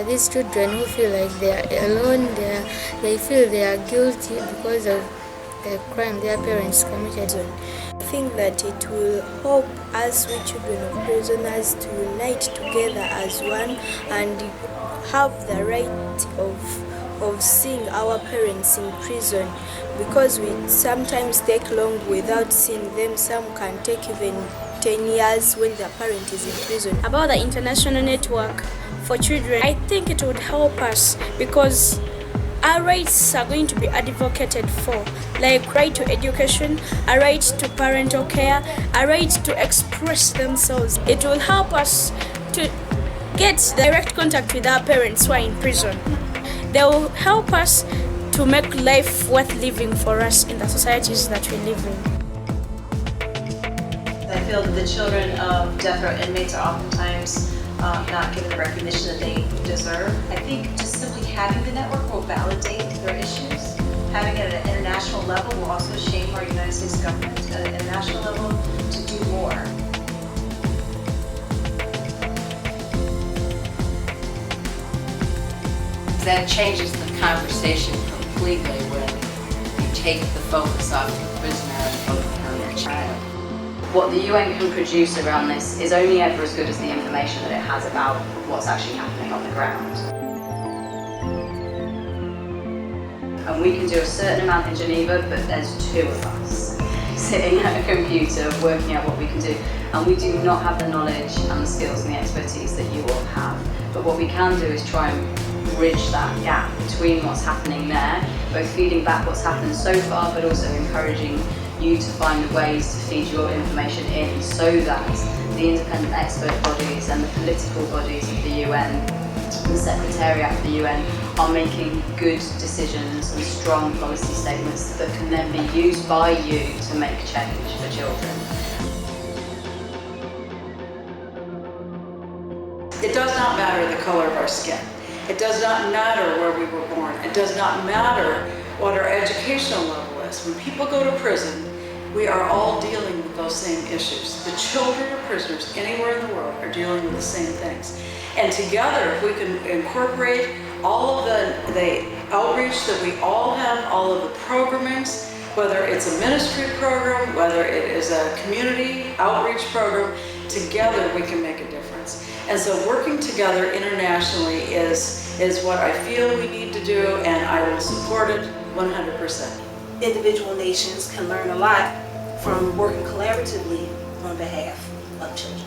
are these children who feel like they are alone, they feel they are guilty because of the crime their parents committed. I think that it will help us, we children of prisoners, to unite together as one and have the right of seeing our parents in prison, because we sometimes take long without seeing them. Some can take even 10 years when their parent is in prison. About the international network for children, I think it would help us because our rights are going to be advocated for, like right to education, a right to parental care, a right to express themselves. It will help us to get direct contact with our parents who are in prison. They will help us to make life worth living for us in the societies that we live in. I feel that the children of death row inmates are oftentimes not given the recognition that they deserve. I think just simply having the network will validate their issues. Having it at an international level will also shape our United States government at an international level to do more. That changes the conversation completely when you take the focus off the prisoner and focus on their child. What the UN can produce around this is only ever as good as the information that it has about what's actually happening on the ground. And we can do a certain amount in Geneva, but there's 2 of us sitting at a computer working out what we can do. And we do not have the knowledge and the skills and the expertise that you all have. But what we can do is try and bridge that gap between what's happening there, both feeding back what's happened so far, but also encouraging you to find ways to feed your information in so that the independent expert bodies and the political bodies of the UN, the Secretariat of the UN, are making good decisions and strong policy statements that can then be used by you to make change for children. It does not matter the color of our skin. It does not matter where we were born. It does not matter what our educational level is. When people go to prison, we are all dealing with those same issues. The children of prisoners anywhere in the world are dealing with the same things. And together, if we can incorporate all of the outreach that we all have, all of the programmings, whether it's a ministry program, whether it is a community outreach program, together we can make a difference. And so working together internationally is what I feel we need to do, and I will support it 100%. Individual nations can learn a lot from working collaboratively on behalf of children.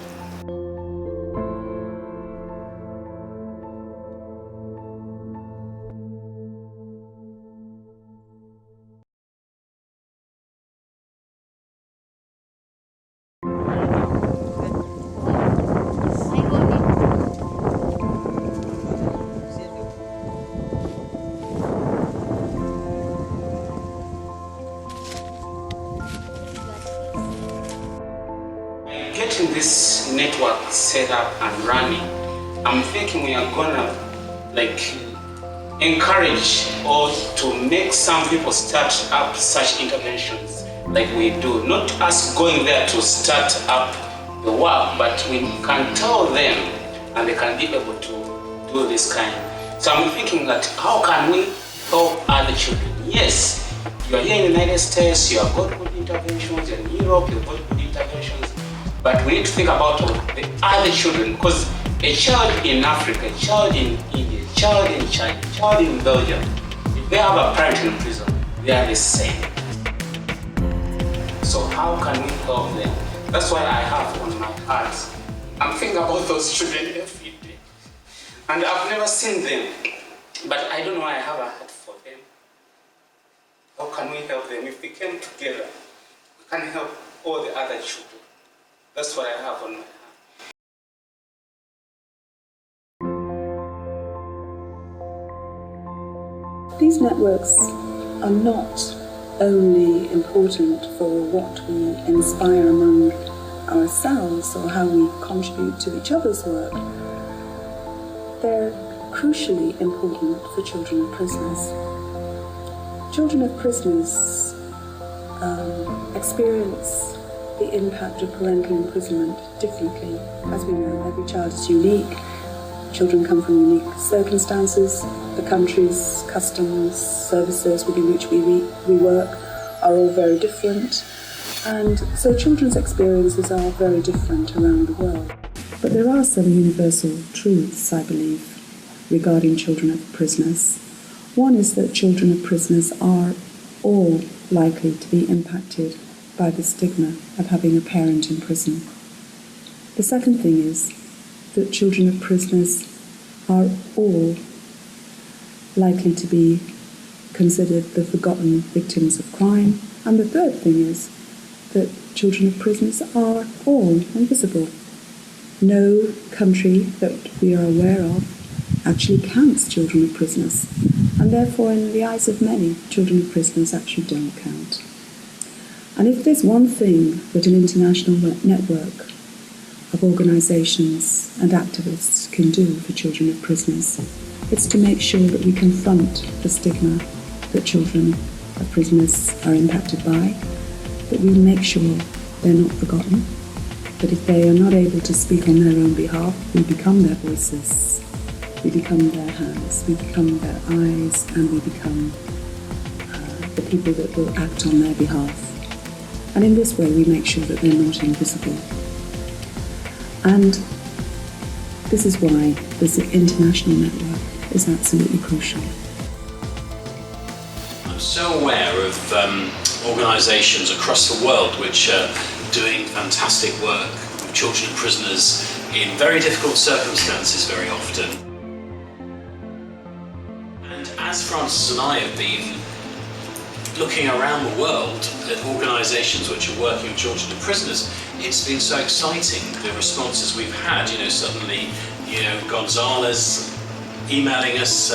Getting this network set up and running, I'm thinking we are gonna encourage or to make some people start up such interventions like we do. Not us going there to start up the work, but we can tell them and they can be able to do this kind. So I'm thinking that how can we help other children? Yes, you are here in the United States, you have got good interventions, in Europe you've got good interventions, but we need to think about the other children, because a child in Africa, a child in India, a child in China, a child in Belgium, if they have a parent in prison, they are the same. So how can we help them? That's what I have on my heart. I'm thinking about those children every day. And I've never seen them, but I don't know why I have a heart for them. How can we help them? If we came together, we can help all the other children. That's what I have on my heart. These networks are not only important for what we inspire among ourselves or how we contribute to each other's work. They're crucially important for children of prisoners. Children of prisoners experience the impact of parental imprisonment differently. As we know, every child is unique, Children come from unique circumstances. The countries, customs, services within which we work are all very different. And so children's experiences are very different around the world. But there are some universal truths, I believe, regarding children of prisoners. One is that children of prisoners are all likely to be impacted by the stigma of having a parent in prison. The second thing is that children of prisoners are all likely to be considered the forgotten victims of crime. And the third thing is that children of prisoners are all invisible. No country that we are aware of actually counts children of prisoners, and therefore in the eyes of many, children of prisoners actually don't count. And if there's one thing that an international network of organisations and activists can do for children of prisoners, it's to make sure that we confront the stigma that children of prisoners are impacted by, that we make sure they're not forgotten, that if they are not able to speak on their own behalf, we become their voices, we become their hands, we become their eyes, and we become the people that will act on their behalf. And in this way we make sure that they're not invisible. And this is why this international network is absolutely crucial. I'm so aware of organisations across the world which are doing fantastic work with children and prisoners in very difficult circumstances very often. And as Francis and I have been looking around the world at organisations which are working with children and prisoners, it's been so exciting, the responses we've had. Suddenly, Gonzalez emailing us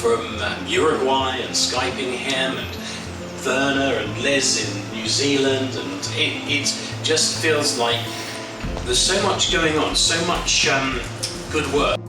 from Uruguay and Skyping him, and Werner and Liz in New Zealand, and it just feels like there's so much going on, so much good work.